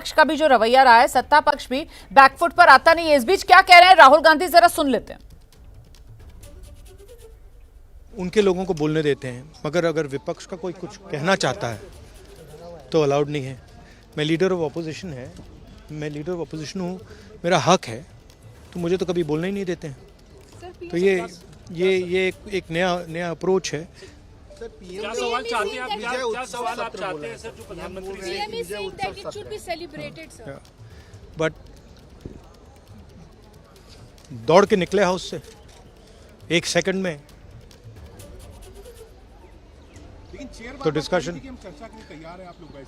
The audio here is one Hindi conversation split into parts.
पक्ष का भी जो रवैया रहा है, सत्ता पक्ष भी बैकफुट पर आता नहीं है। इस बीच क्या कह रहे हैं राहुल गांधी, जरा सुन लेते हैं। उनके लोगों को बोलने देते हैं, मगर अगर विपक्ष का कोई कुछ कहना चाहता है तो अलाउड नहीं है। मैं लीडर ऑफ अपोजिशन हूँ, मेरा हक है, तो मुझे तो कभी बोलने ही नहीं देते हैं। तो ये एक नया अप्रोच है। क्या सवाल चाहते हैं आप? क्या सवाल आप चाहते हैं सर, जो प्रधानमंत्री से? बट दौड़ के निकले हाउस से एक सेकंड में, तो डिस्कशन।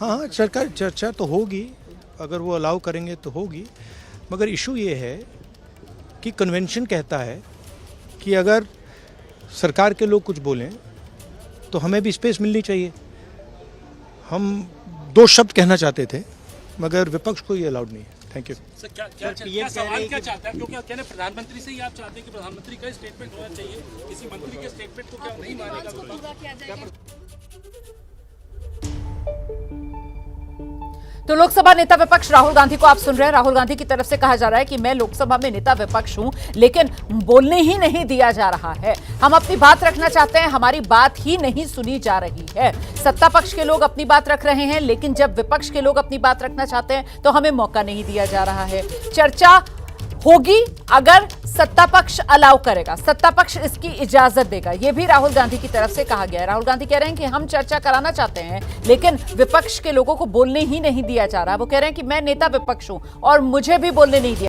हाँ, चर्चा तो होगी, अगर वो अलाउ करेंगे तो होगी। मगर इशू ये है कि कन्वेंशन कहता है कि अगर सरकार के लोग कुछ बोलें तो हमें भी स्पेस मिलनी चाहिए। हम 2 शब्द कहना चाहते थे, मगर विपक्ष को ये अलाउड नहीं है। Thank you. सर क्या सवाल क्या चाहता है? क्योंकि कहने प्रधानमंत्री से ही आप चाहते हैं कि प्रधानमंत्री का स्टेटमेंट होना चाहिए, किसी मंत्री के स्टेटमेंट को क्या नहीं मानेगा? तो लोकसभा नेता विपक्ष राहुल गांधी को आप सुन रहे हैं। राहुल गांधी की तरफ से कहा जा रहा है कि मैं लोकसभा में नेता विपक्ष हूं, लेकिन बोलने ही नहीं दिया जा रहा है। हम अपनी बात रखना चाहते हैं, हमारी बात ही नहीं सुनी जा रही है। सत्ता पक्ष के लोग अपनी बात रख रहे हैं, लेकिन जब विपक्ष के लोग अपनी बात रखना चाहते हैं तो हमें मौका नहीं दिया जा रहा है। चर्चा होगी अगर सत्ता पक्ष अलाउ करेगा, सत्ता पक्ष इसकी इजाजत देगा। यह भी राहुल गांधी की तरफ से कहा गया है। राहुल गांधी कह रहे हैं कि हम चर्चा कराना चाहते हैं, लेकिन विपक्ष के लोगों को बोलने ही नहीं दिया जा रहा। वो कह रहे हैं कि मैं नेता विपक्ष हूं और मुझे भी बोलने नहीं दिया